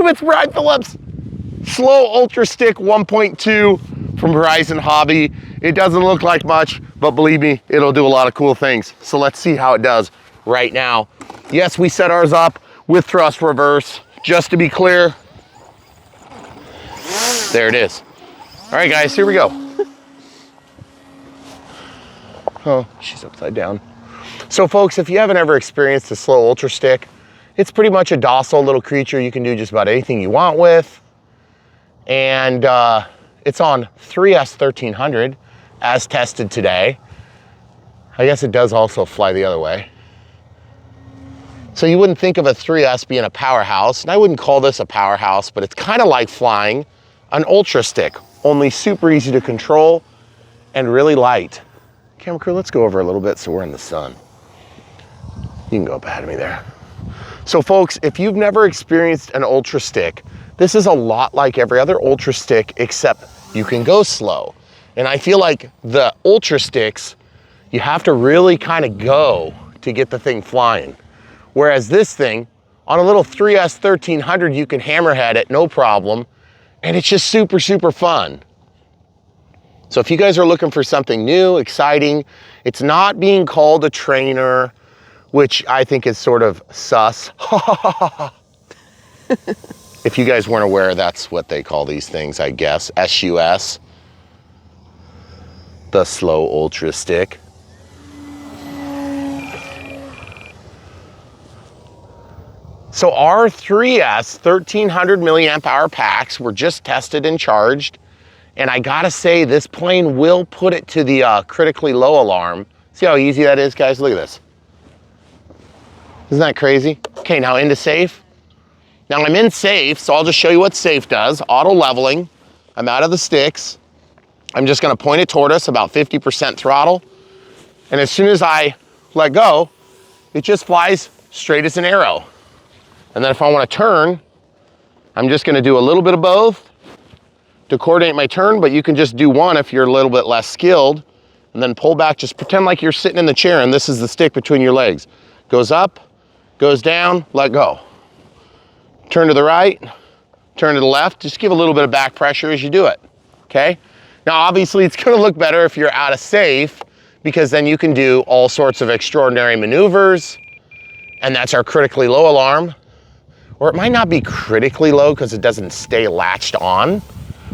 YouTube, it's Brian Phillips. Slow Ultra Stick 1.2 from Horizon Hobby. It doesn't look like much, but believe me, it'll do a lot of cool things. So let's see how it does right now. Yes, we set ours up with thrust reverse. Just to be clear, there it is. All right, guys, here we go. Oh, she's upside down. So folks, if you haven't ever experienced a slow Ultra Stick, it's pretty much a docile little creature you can do just about anything you want with. And it's on 3S 1300 as tested today. I guess it does also fly the other way. So you wouldn't think of a 3S being a powerhouse, and I wouldn't call this a powerhouse, but it's kind of like flying an Ultra Stick, only super easy to control and really light. Camera crew, let's go over a little bit so we're in the sun. You can go up ahead of me there. So folks, if you've never experienced an Ultra Stick, this is a lot like every other Ultra Stick, except you can go slow. And I feel like the Ultra Sticks, you have to really kind of go to get the thing flying. Whereas this thing, on a little 3S 1300, you can hammerhead it, no problem. And it's just super, super fun. So if you guys are looking for something new, exciting, it's not being called a trainer, which I think is sort of sus. If you guys weren't aware, that's what they call these things, I guess. SUS. The Slow Ultra Stick. So our 3S 1300 milliamp hour packs were just tested and charged. And I gotta say, this plane will put it to the critically low alarm. See how easy that is, guys? Look at this. Isn't that crazy? Okay, now into safe. Now I'm in safe, so I'll just show you what safe does. Auto leveling. I'm out of the sticks. I'm just gonna point it toward us, about 50% throttle. And as soon as I let go, it just flies straight as an arrow. And then if I wanna turn, I'm just gonna do a little bit of both to coordinate my turn, but you can just do one if you're a little bit less skilled, and then pull back, just pretend like you're sitting in the chair and this is the stick between your legs. Goes up, goes down, let go. Turn to the right, turn to the left, just give a little bit of back pressure as you do it, okay? Now obviously it's gonna look better if you're out of safe, because then you can do all sorts of extraordinary maneuvers, and that's our critically low alarm. Or it might not be critically low because it doesn't stay latched on,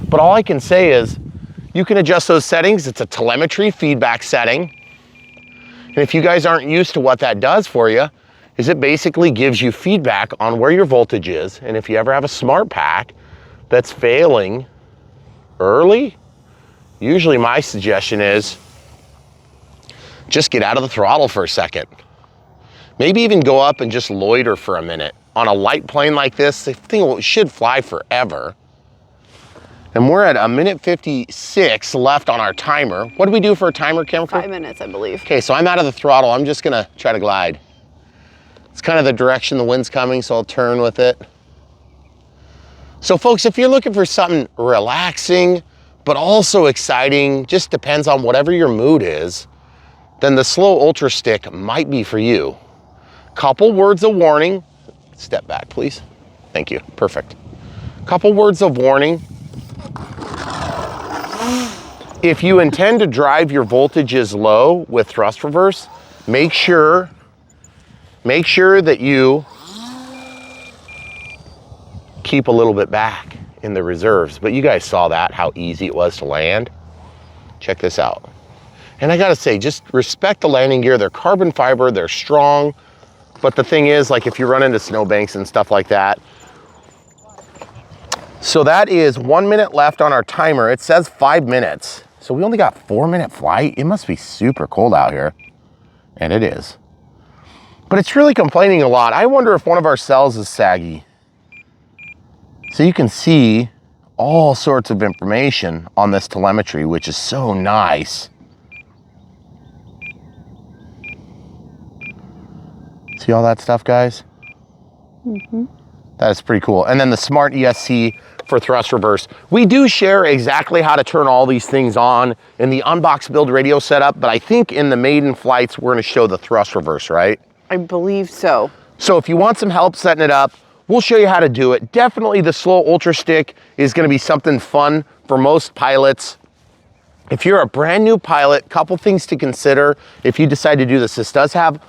but all I can say is you can adjust those settings. It's a telemetry feedback setting. And if you guys aren't used to what that does for you, is it basically gives you feedback on where your voltage is. And if you ever have a smart pack that's failing early, usually my suggestion is just get out of the throttle for a second. Maybe even go up and just loiter for a minute. On a light plane like this, the thing should fly forever. And we're at 1:56 left on our timer. What do we do for a timer, camera crew? 5 minutes, I believe. Okay, so I'm out of the throttle. I'm just gonna try to glide. It's kind of the direction the wind's coming, so I'll turn with it. So folks, if you're looking for something relaxing, but also exciting, just depends on whatever your mood is, then the Slow Ultra Stick might be for you. Couple words of warning. Step back, please. Thank you, perfect. Couple words of warning. If you intend to drive your voltages low with thrust reverse, make sure that you keep a little bit back in the reserves. But you guys saw that, how easy it was to land. Check this out. And I gotta say, just respect the landing gear. They're carbon fiber, they're strong. But the thing is, like if you run into snowbanks and stuff like that. So that is 1 minute left on our timer. It says 5 minutes. So we only got 4-minute flight. It must be super cold out here. And it is. But it's really complaining a lot. I wonder if one of our cells is saggy. So you can see all sorts of information on this telemetry, which is so nice. See all that stuff, guys? Mm-hmm. That is pretty cool. And then the Smart ESC for thrust reverse. We do share exactly how to turn all these things on in the unbox build radio setup, but I think in the Maiden flights, we're gonna show the thrust reverse, right? I believe so. So if you want some help setting it up, we'll show you how to do it. Definitely the slow ultra stick is gonna be something fun for most pilots. If you're a brand new pilot, couple things to consider if you decide to do this. This does have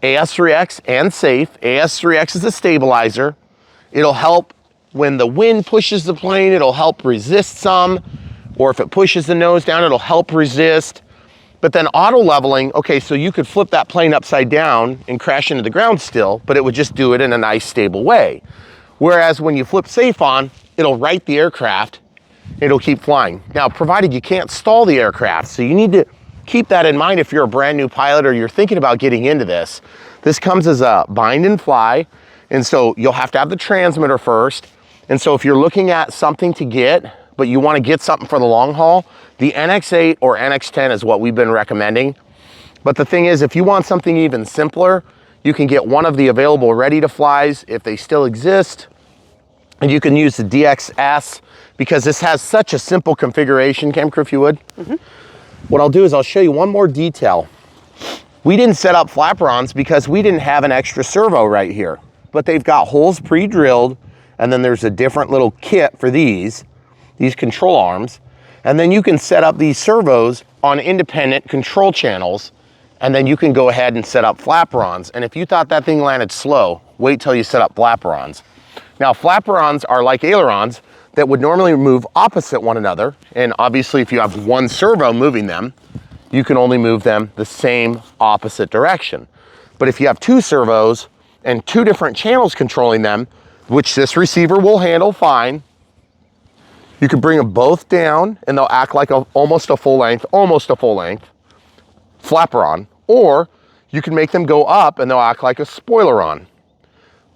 AS3X and safe. AS3X is a stabilizer. It'll help when the wind pushes the plane, it'll help resist some, or if it pushes the nose down, it'll help resist. But then auto leveling, okay, so you could flip that plane upside down and crash into the ground still, but it would just do it in a nice stable way. Whereas when you flip safe on, it'll right the aircraft, it'll keep flying. Now, provided you can't stall the aircraft, so you need to keep that in mind if you're a brand new pilot or you're thinking about getting into this. This comes as a bind and fly, and so you'll have to have the transmitter first. And so if you're looking at something to get, but you wanna get something for the long haul, the NX8 or NX10 is what we've been recommending. But the thing is, if you want something even simpler, you can get one of the available ready to flies if they still exist. And you can use the DXS because this has such a simple configuration, Cam Crew, if you would. What I'll do is I'll show you one more detail. We didn't set up flaperons because we didn't have an extra servo right here, but they've got holes pre-drilled, and then there's a different little kit for these control arms. And then you can set up these servos on independent control channels, and then you can go ahead and set up flaperons. And if you thought that thing landed slow, wait till you set up flaperons. Now, flaperons are like ailerons that would normally move opposite one another. And obviously, if you have one servo moving them, you can only move them the same opposite direction. But if you have two servos and two different channels controlling them, which this receiver will handle fine, you can bring them both down and they'll act like almost a full length flaperon, or you can make them go up and they'll act like a spoileron.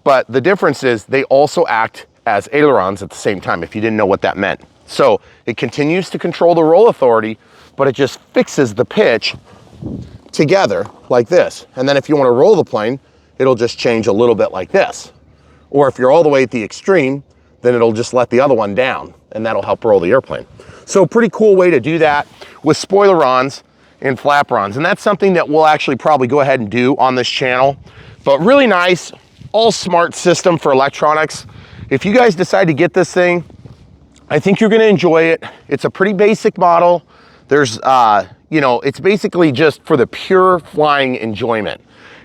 But the difference is they also act as ailerons at the same time, if you didn't know what that meant. So it continues to control the roll authority, but it just fixes the pitch together like this. And then if you want to roll the plane, it'll just change a little bit like this. Or if you're all the way at the extreme, then it'll just let the other one down, and that'll help roll the airplane. So pretty cool way to do that with spoilerons and flaperons. And that's something that we'll actually probably go ahead and do on this channel. But really nice, all smart system for electronics. If you guys decide to get this thing, I think you're gonna enjoy it. It's a pretty basic model. There's, it's basically just for the pure flying enjoyment.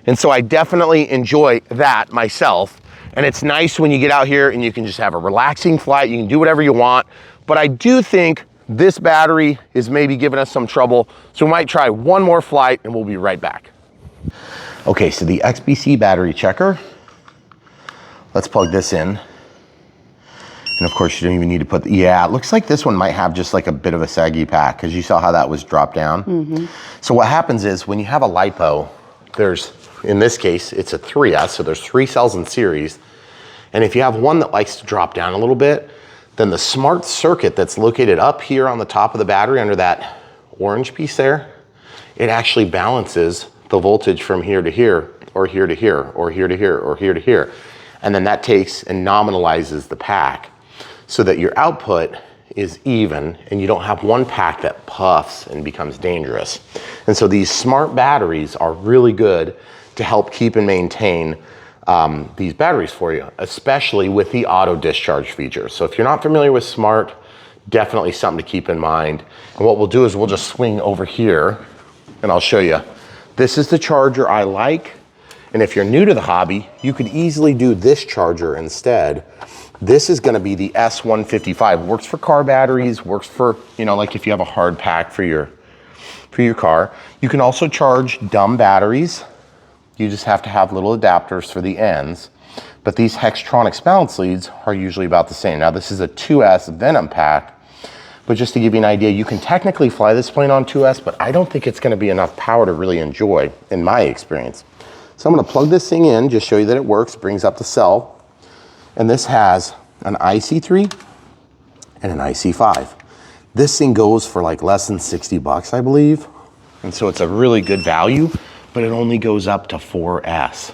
And so I definitely enjoy that myself. And it's nice when you get out here and you can just have a relaxing flight. You can do whatever you want. But I do think this battery is maybe giving us some trouble. So we might try one more flight and we'll be right back. Okay, so the XBC battery checker. Let's plug this in. And of course you don't even need to put, it looks like this one might have just like a bit of a saggy pack because you saw how that was dropped down. So what happens is when you have a LiPo, there's, in this case, it's a 3S, so there's 3 cells in series. And if you have one that likes to drop down a little bit, then the smart circuit that's located up here on the top of the battery under that orange piece there, it actually balances the voltage from here to here, or here to here, or here to here, or here to here. And then that takes and nominalizes the pack so that your output is even and you don't have one pack that puffs and becomes dangerous. And so these smart batteries are really good to help keep and maintain these batteries for you, especially with the auto discharge feature. So if you're not familiar with smart, definitely something to keep in mind. And what we'll do is we'll just swing over here and I'll show you. This is the charger I like. And if you're new to the hobby, you could easily do this charger instead. This is gonna be the S155. Works for car batteries, works for, like if you have a hard pack for your car. You can also charge dumb batteries. You just have to have little adapters for the ends. But these Hextronics balance leads are usually about the same. Now this is a 2S Venom pack, but just to give you an idea, you can technically fly this plane on 2S, but I don't think it's gonna be enough power to really enjoy, in my experience. So I'm gonna plug this thing in, just show you that it works, brings up the cell. And this has an IC3 and an IC5. This thing goes for like less than 60 bucks, I believe. And so it's a really good value, but it only goes up to 4S.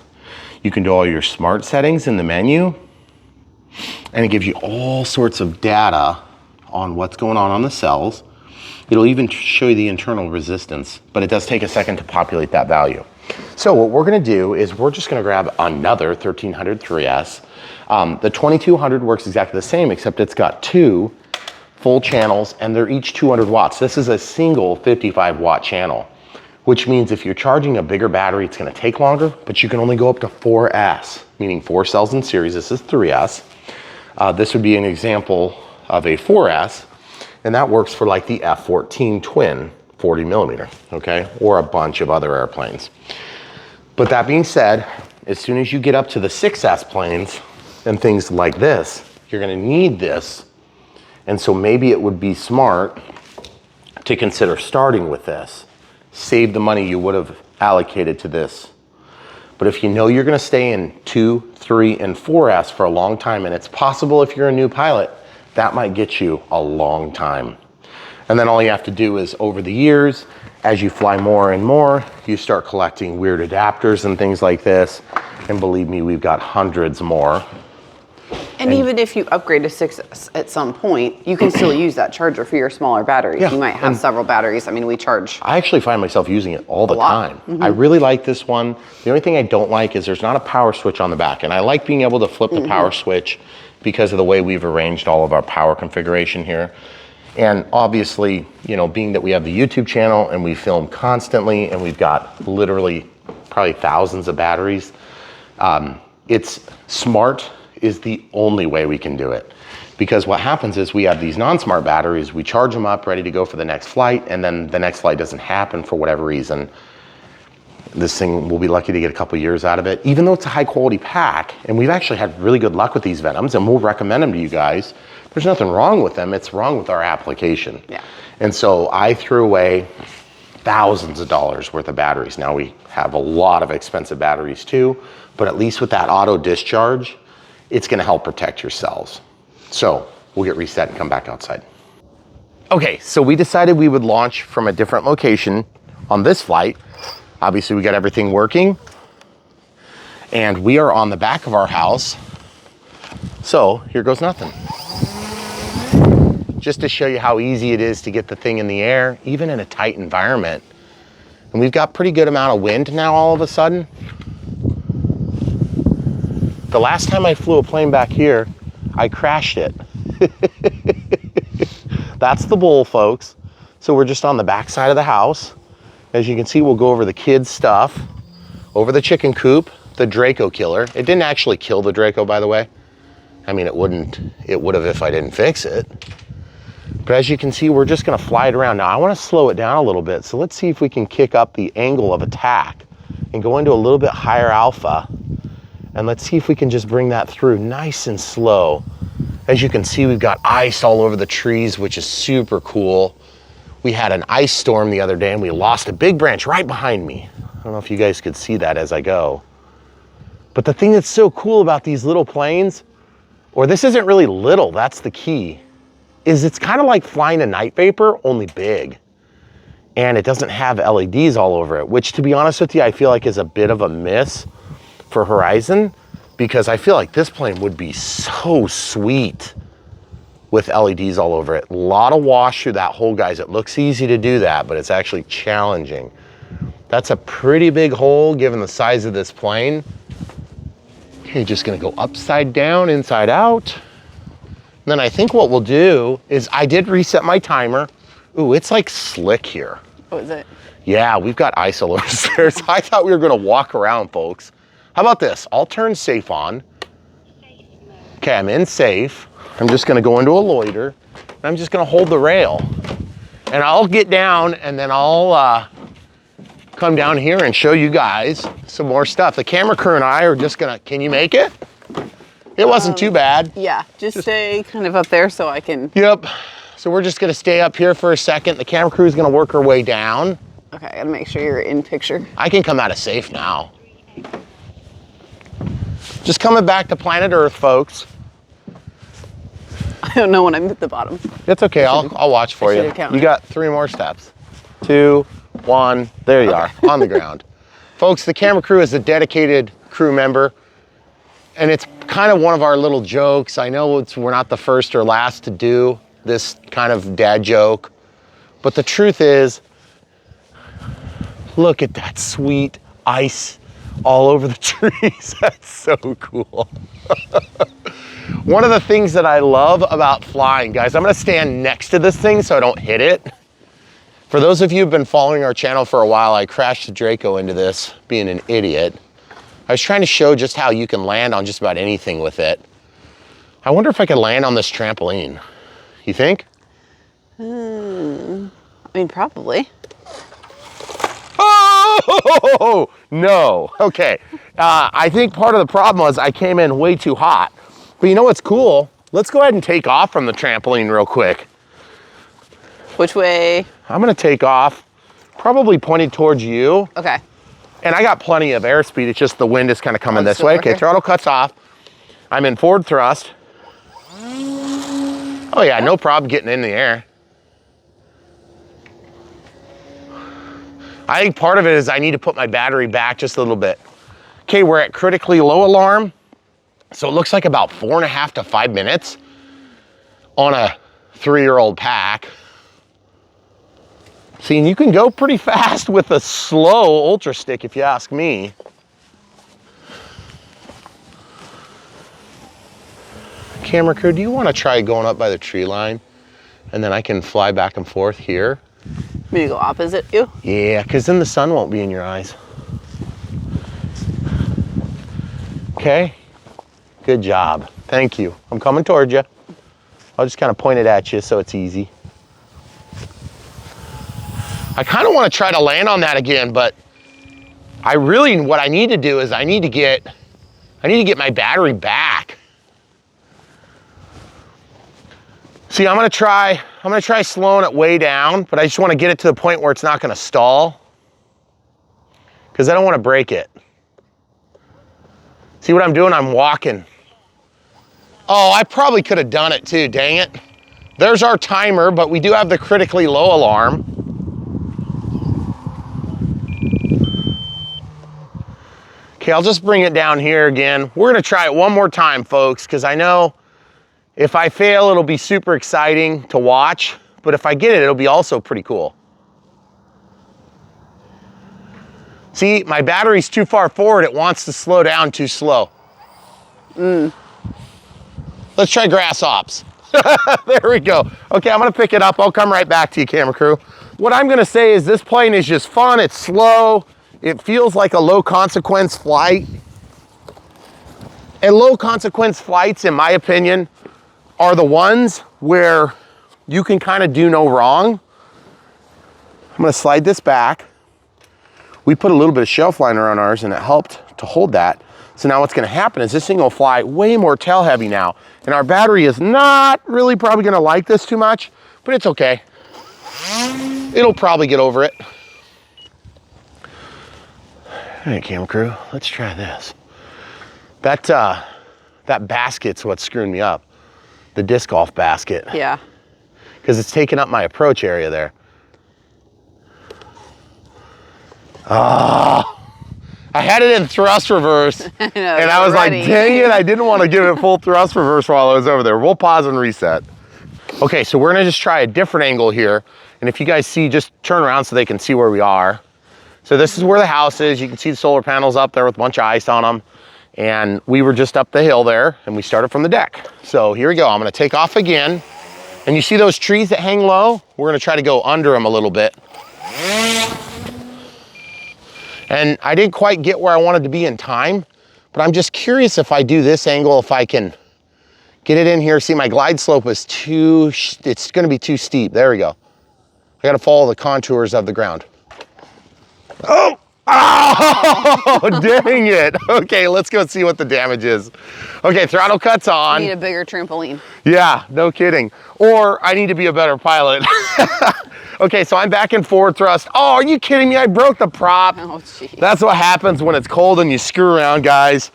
You can do all your smart settings in the menu, and it gives you all sorts of data on what's going on the cells. It'll even show you the internal resistance, but it does take a second to populate that value. So what we're gonna do is we're just gonna grab another 1300 3S. The 2200 works exactly the same, except it's got two full channels and they're each 200 watts. This is a single 55 watt channel, which means if you're charging a bigger battery, it's gonna take longer, but you can only go up to 4S, meaning 4 cells in series. This is 3S. This would be an example of a 4S, and that works for like the F-14 twin 40 millimeter, okay? Or a bunch of other airplanes. But that being said, as soon as you get up to the 6S planes and things like this, you're gonna need this. And so maybe it would be smart to consider starting with this. Save the money you would have allocated to this. But if you know you're gonna stay in 2, 3, and 4S for a long time, and it's possible if you're a new pilot, that might get you a long time. And then all you have to do is over the years, as you fly more and more, you start collecting weird adapters and things like this. And believe me, we've got hundreds more. And even if you upgrade to 6S at some point, you can still use that charger for your smaller batteries. Yeah, You might have several batteries. I mean, we charge. I actually find myself using it all the time. Mm-hmm. I really like this one. The only thing I don't like is there's not a power switch on the back. And I like being able to flip the power switch because of the way we've arranged all of our power configuration here. And obviously, you know, being that we have the YouTube channel and we film constantly and we've got literally probably thousands of batteries, it's smart is the only way we can do it. Because what happens is we have these non-smart batteries, we charge them up ready to go for the next flight, and then the next flight doesn't happen for whatever reason. This thing, we'll be lucky to get a couple years out of it, even though it's a high quality pack. And we've actually had really good luck with these Venoms, and we'll recommend them to you guys. There's nothing wrong with them, it's wrong with our application. Yeah. And so I threw away thousands of dollars worth of batteries. Now we have a lot of expensive batteries too, but at least with that auto discharge, it's gonna help protect your cells. So we'll get reset and come back outside. Okay, so we decided we would launch from a different location on this flight. Obviously we got everything working and we are on the back of our house. So here goes nothing. Just to show you how easy it is to get the thing in the air, even in a tight environment. And we've got pretty good amount of wind now all of a sudden. The last time I flew a plane back here, I crashed it. That's the bull, folks. So we're just on the back side of the house. As you can see, we'll go over the kids' stuff, over the chicken coop, the Draco killer. It didn't actually kill the Draco, by the way. I mean, it would have if I didn't fix it. But as you can see, we're just gonna fly it around. Now, I wanna slow it down a little bit. So let's see if we can kick up the angle of attack and go into a little bit higher alpha. And let's see if we can just bring that through nice and slow. As you can see, we've got ice all over the trees, which is super cool. We had an ice storm the other day and we lost a big branch right behind me. I don't know if you guys could see that as I go. But the thing that's so cool about these little planes, or this isn't really little, that's the key, is it's kind of like flying a night vapor, only big. And it doesn't have LEDs all over it, which to be honest with you, I feel like is a bit of a miss for Horizon, because I feel like this plane would be so sweet with LEDs all over it. A lot of wash through that hole, guys. It looks easy to do that, but it's actually challenging. That's a pretty big hole given the size of this plane. Okay, just gonna go upside down, inside out. And then I think what we'll do is, I did reset my timer. Ooh, it's like slick here. Oh, is it? Yeah, we've got ice all over the stairs. I thought we were gonna walk around, folks. How about this? I'll turn safe on. Okay, I'm in safe. I'm just gonna go into a loiter. And I'm just gonna hold the rail. And I'll get down and then I'll come down here and show you guys some more stuff. The camera crew and I are just gonna, can you make it? It wasn't too bad. Yeah, just stay kind of up there so I can. Yep. So we're just gonna stay up here for a second. The camera crew is gonna work her way down. Okay, I gotta make sure you're in picture. I can come out of safe now. Just coming back to planet Earth, folks. I don't know when I'm at the bottom. It's okay, I'll watch for you. You got 3 more steps. 2, 1, there you are, on the ground. Folks, the camera crew is a dedicated crew member, and it's kind of one of our little jokes. I know we're not the first or last to do this kind of dad joke, but the truth is, look at that sweet ice all over the trees. That's so cool. One of the things that I love about flying, guys, I'm gonna stand next to this thing so I don't hit it. For those of you who've been following our channel for a while, I crashed the Draco into this, being an idiot. I was trying to show just how you can land on just about anything with it. I wonder if I could land on this trampoline. You think? I mean, probably. Oh, no. Okay. I think part of the problem was I came in way too hot. But you know what's cool? Let's go ahead and take off from the trampoline real quick. Which way? I'm gonna take off, probably pointed towards you. Okay. And I got plenty of airspeed. It's just the wind is kind of coming this way. Okay, here. throttle cuts off. I'm in forward thrust. Oh yeah, no problem getting in the air. I think part of it is I need to put my battery back just a little bit. Okay, we're at critically low alarm. So it looks like about 4.5 to 5 minutes on a 3-year-old pack. See, and you can go pretty fast with a slow ultra stick if you ask me. Camera crew, do you want to try going up by the tree line? And then I can fly back and forth here. Me to go opposite you? Yeah, because then the sun won't be in your eyes. Okay, good job. Thank you. I'm coming towards you. I'll just kind of point it at you so it's easy. I kind of want to try to land on that again, but what I need to do is I need to get my battery back. See, I'm gonna try slowing it way down, but I just want to get it to the point where it's not gonna stall, because I don't want to break it. See what I'm doing? I'm walking. Oh, I probably could have done it too, dang it. There's our timer, but we do have the critically low alarm. Okay, I'll just bring it down here again. We're gonna try it one more time, folks, because I know if I fail, it'll be super exciting to watch, but if I get it, it'll be also pretty cool. See, my battery's too far forward. It wants to slow down too slow. Let's try grass ops. There we go. Okay, I'm gonna pick it up. I'll come right back to you, camera crew. What I'm gonna say is this plane is just fun. It's slow. It feels like a low consequence flight. And low consequence flights, in my opinion, are the ones where you can kind of do no wrong. I'm gonna slide this back. We put a little bit of shelf liner on ours and it helped to hold that. So now what's gonna happen is this thing will fly way more tail heavy now. And our battery is not really probably gonna like this too much, but it's okay. It'll probably get over it. All right, camera crew, let's try this. That basket's what's screwing me up. The disc golf basket. Yeah. Because it's taking up my approach area there. Oh, I had it in thrust reverse. I know, and I was like, dang it, I didn't want to give it full thrust reverse while I was over there. We'll pause and reset. Okay, so we're gonna just try a different angle here. And if you guys see, just turn around so they can see where we are. So this is where the house is. You can see the solar panels up there with a bunch of ice on them. And we were just up the hill there and we started from the deck. So here we go, I'm gonna take off again. And you see those trees that hang low? We're gonna try to go under them a little bit. And I didn't quite get where I wanted to be in time, but I'm just curious if I do this angle, if I can get it in here. See, my glide slope is it's gonna be too steep. There we go. I gotta follow the contours of the ground. Oh! Oh, dang it. Okay, let's go see what the damage is. Okay, throttle cuts on. You need a bigger trampoline. Yeah, no kidding. Or I need to be a better pilot. Okay, so I'm back in forward thrust. Oh, are you kidding me? I broke the prop. Oh, jeez. That's what happens when it's cold and you screw around, guys.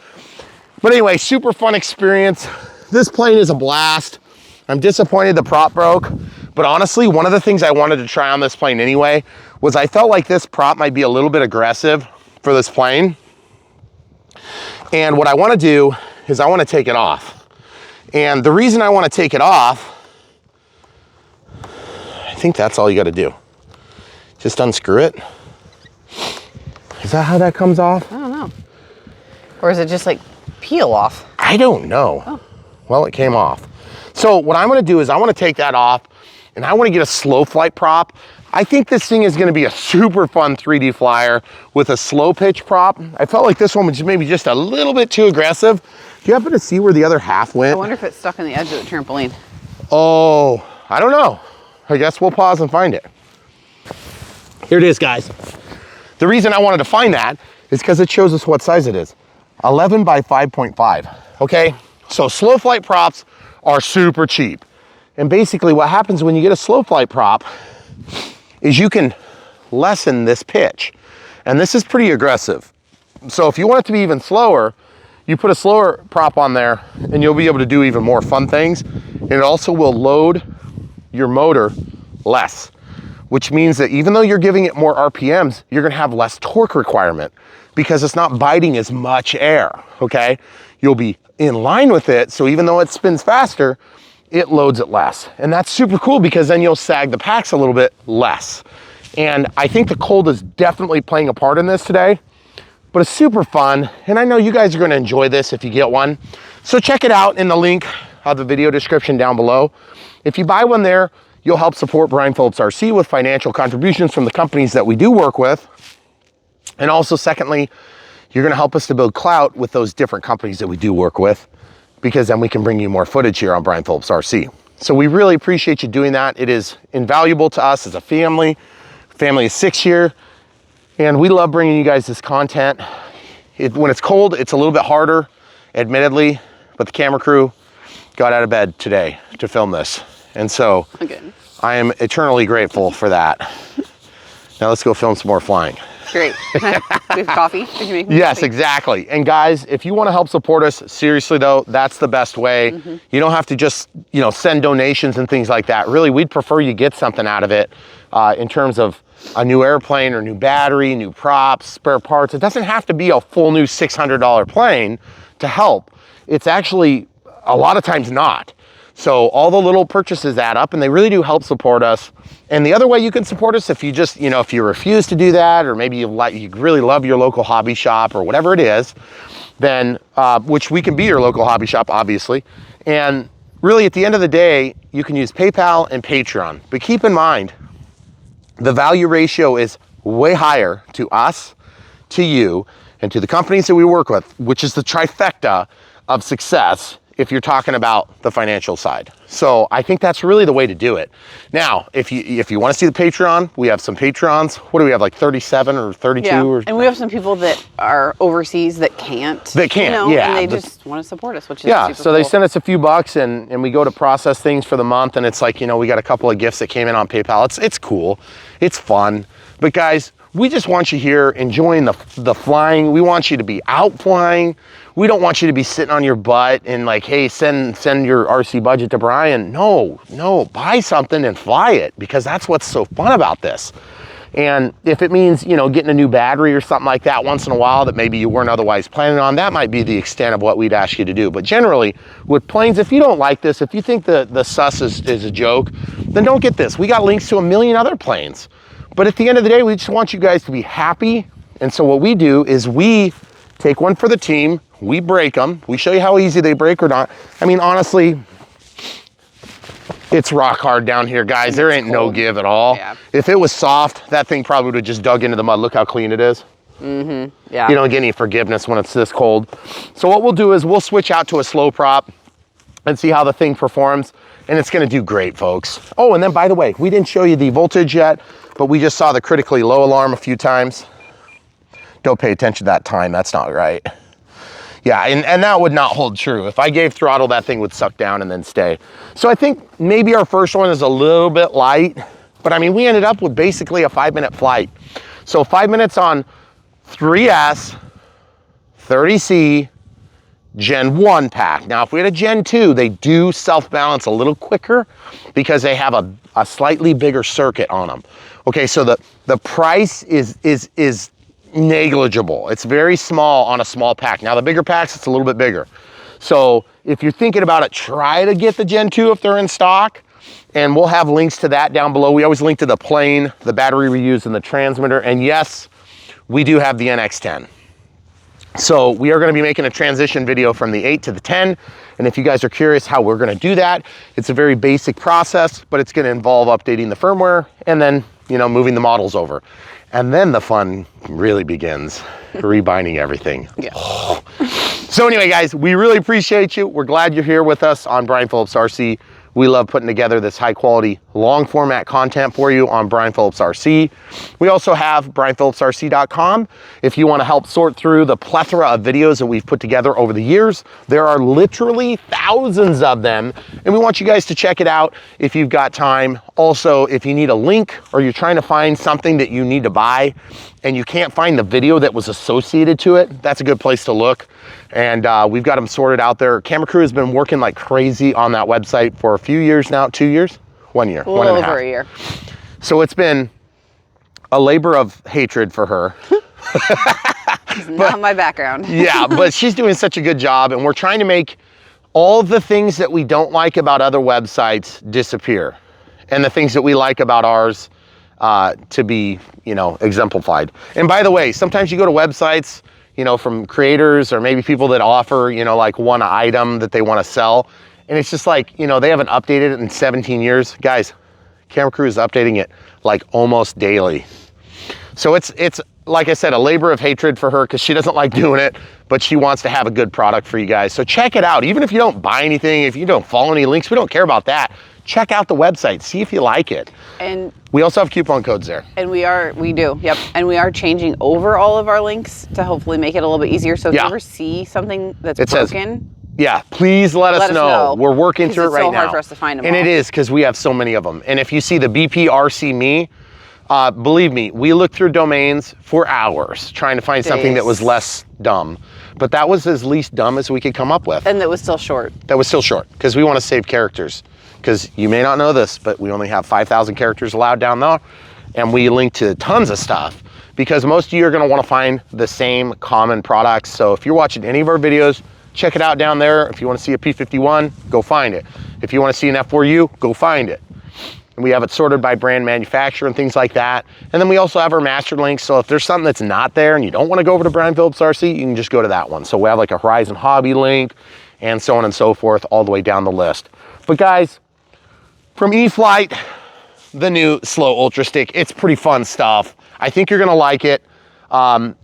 But anyway, super fun experience. This plane is a blast. I'm disappointed the prop broke. But honestly, one of the things I wanted to try on this plane anyway was I felt like this prop might be a little bit aggressive for this plane. And what I want to do is I want to take it off. And the reason I want to take it off, I think that's all you got to do. Just unscrew it. Is that how that comes off? I don't know. Or is it just like peel off? I don't know. Oh. Well, it came off. So what I'm gonna do is I wanna take that off and I wanna get a slow flight prop. I think this thing is gonna be a super fun 3D flyer with a slow pitch prop. I felt like this one was maybe just a little bit too aggressive. Do you happen to see where the other half went? I wonder if it's stuck on the edge of the trampoline. Oh, I don't know. I guess we'll pause and find it. Here it is, guys. The reason I wanted to find that is because it shows us what size it is. 11 by 5.5, okay? So slow flight props are super cheap. And basically what happens when you get a slow flight prop is you can lessen this pitch. And this is pretty aggressive. So if you want it to be even slower, you put a slower prop on there and you'll be able to do even more fun things. And it also will load your motor less, which means that even though you're giving it more RPMs, you're gonna have less torque requirement because it's not biting as much air, okay? You'll be in line with it, so even though it spins faster, it loads it less. And that's super cool because then you'll sag the packs a little bit less. And I think the cold is definitely playing a part in this today, but it's super fun. And I know you guys are gonna enjoy this if you get one. So check it out in the link of the video description down below. If you buy one there, you'll help support Brian Phillips RC with financial contributions from the companies that we do work with. And also secondly, you're gonna help us to build clout with those different companies that we do work with, because then we can bring you more footage here on Brian Phillips RC. So we really appreciate you doing that. It is invaluable to us as a family. Family is 6 here, and we love bringing you guys this content. When it's cold, it's a little bit harder, admittedly, but the camera crew got out of bed today to film this. And so I am eternally grateful for that. Now let's go film some more flying. Great. We have coffee. Did you make me Yes, coffee? exactly. And guys, if you want to help support us, seriously though, that's the best way. You don't have to just, send donations and things like that. Really, we'd prefer you get something out of it in terms of a new airplane or new battery, new props, spare parts. It doesn't have to be a full new $600 plane to help. It's actually a lot of times not. So all the little purchases add up and they really do help support us. And the other way you can support us, if you just, if you refuse to do that, or maybe you really love your local hobby shop or whatever it is, then, which we can be your local hobby shop, obviously. And really at the end of the day, you can use PayPal and Patreon. But keep in mind, the value ratio is way higher to us, to you, and to the companies that we work with, which is the trifecta of success if you're talking about the financial side. So I think that's really the way to do it. Now, if you want to see the Patreon, we have some Patrons. What do we have, like 37 or 32? Yeah. Or, and we have some people that are overseas that can't. That can't, yeah. And they just want to support us, which is yeah, super so they cool. send us a few bucks and we go to process things for the month, and it's like, we got a couple of gifts that came in on PayPal. It's cool, it's fun. But guys, we just want you here enjoying the flying. We want you to be out flying. We don't want you to be sitting on your butt and like, hey, send your RC budget to Brian. No, buy something and fly it, because that's what's so fun about this. And if it means, getting a new battery or something like that once in a while that maybe you weren't otherwise planning on, that might be the extent of what we'd ask you to do. But generally, with planes, if you don't like this, if you think the sus is a joke, then don't get this. We got links to a million other planes. But at the end of the day, we just want you guys to be happy. And so what we do is we take one for the team, we break them, we show you how easy they break or not. I mean, honestly, it's rock hard down here, guys. There ain't no give at all. Yeah. If it was soft, that thing probably would have just dug into the mud. Look how clean it is. Yeah. You don't get any forgiveness when it's this cold. So what we'll do is we'll switch out to a slow prop and see how the thing performs. And it's gonna do great, folks. Oh, and then by the way, we didn't show you the voltage yet, but we just saw the critically low alarm a few times. Don't pay attention to that time, that's not right. Yeah, and that would not hold true. If I gave throttle, that thing would suck down and then stay. So I think maybe our first one is a little bit light, but I mean, we ended up with basically a 5-minute flight. So 5 minutes on 3S, 30C, Gen 1 pack. Now, if we had a Gen 2, they do self-balance a little quicker because they have a slightly bigger circuit on them. Okay, so the price is negligible. It's very small on a small pack. Now, the bigger packs, it's a little bit bigger. So if you're thinking about it, try to get the Gen 2 if they're in stock, and we'll have links to that down below. We always link to the plane, the battery reuse, and the transmitter. And yes, we do have the NX10. So we are going to be making a transition video from the 8 to the 10. And if you guys are curious how we're going to do that, it's a very basic process, but it's going to involve updating the firmware and then, you know, moving the models over. And then the fun really begins, rebinding everything. Yeah. So anyway, guys, we really appreciate you. We're glad you're here with us on Brian Phillips RC. We love putting together this high quality, long format content for you on Brian Phillips RC. We also have brianphillipsrc.com. If you want to help sort through the plethora of videos that we've put together over the years, there are literally thousands of them. And we want you guys to check it out if you've got time. Also, if you need a link or you're trying to find something that you need to buy and you can't find the video that was associated to it, that's a good place to look. And we've got them sorted out there. Camera Crew has been working like crazy on that website for a few years now. 2 years? 1 year. A little over a year. So it's been a labor of hatred for her. It's not my background. Yeah, but she's doing such a good job, and we're trying to make all the things that we don't like about other websites disappear, and the things that we like about ours to be, you know, exemplified. And by the way, sometimes you go to websites, you know, from creators or maybe people that offer, you know, like one item that they want to sell. And it's just like, you know, they haven't updated it in 17 years. Guys, Camera Crew is updating it like almost daily. So it's like I said, a labor of hatred for her because she doesn't like doing it, but she wants to have a good product for you guys. So check it out. Even if you don't buy anything, if you don't follow any links, we don't care about that. Check out the website, see if you like it. And we also have coupon codes there. And we do, yep. And we are changing over all of our links to hopefully make it a little bit easier. So if you ever see something that's broken, yeah, please let us know. We're working through it right now. It's so hard for us to find them And all. it is, because we have so many of them. And if you see the BPRC Me, believe me, we looked through domains for hours trying to find something that was less dumb. But that was as least dumb as we could come up with. And that was still short. That was still short, because we want to save characters. Because you may not know this, but we only have 5,000 characters allowed down there. And we link to tons of stuff, because most of you are going to want to find the same common products. So if you're watching any of our videos, check it out down there. If you want to see a P51, go find it. If you want to see an F4U, go find it. And we have it sorted by brand manufacturer and things like that. And then we also have our master links. So if there's something that's not there and you don't want to go over to Brian Phillips RC, you can just go to that one. So we have like a Horizon Hobby link and so on and so forth, all the way down the list. But guys, from e-flite, the new slow ultra stick, it's pretty fun stuff. I think you're gonna like it.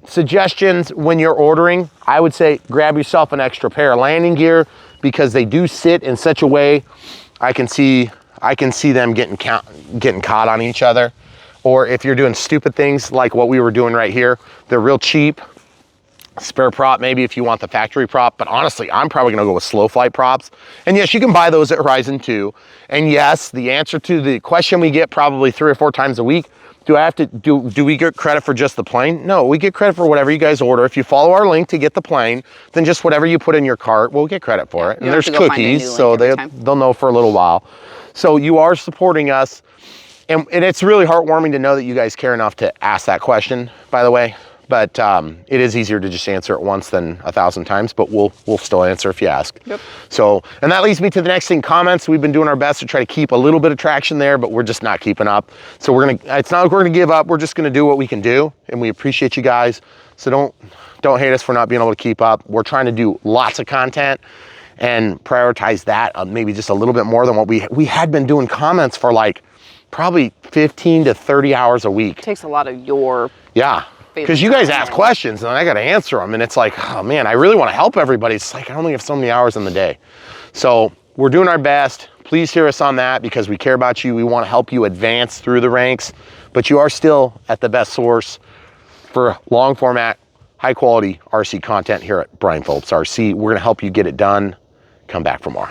Suggestions when you're ordering, I would say grab yourself an extra pair of landing gear, because they do sit in such a way I can see them getting caught on each other. Or if you're doing stupid things like what we were doing right here, they're real cheap. Spare prop maybe if you want the factory prop, but honestly, I'm probably gonna go with slow flight props. And yes, you can buy those at Horizon too. And yes, the answer to the question we get probably 3 or 4 times a week, do we get credit for just the plane? No, we get credit for whatever you guys order. If you follow our link to get the plane, then just whatever you put in your cart, we'll get credit for it. And there's cookies, so they'll know for a little while. So you are supporting us. And it's really heartwarming to know that you guys care enough to ask that question, by the way. But it is easier to just answer it once than 1,000 times, but we'll still answer if you ask. Yep. So, and that leads me to the next thing, comments. We've been doing our best to try to keep a little bit of traction there, but we're just not keeping up. So it's not like we're gonna give up, we're just gonna do what we can do, and we appreciate you guys. So don't hate us for not being able to keep up. We're trying to do lots of content and prioritize that maybe just a little bit more than what we had been doing comments for like probably 15 to 30 hours a week. It takes a lot of your because you guys ask questions and I got to answer them, and it's like, oh man, I really want to help everybody. It's like I only have so many hours in the day. So we're doing our best. Please hear us on that, because we care about you. We want to help you advance through the ranks, but you are still at the best source for long format, high quality RC content here at Brian Phillips RC. We're going to help you get it done. Come back for more.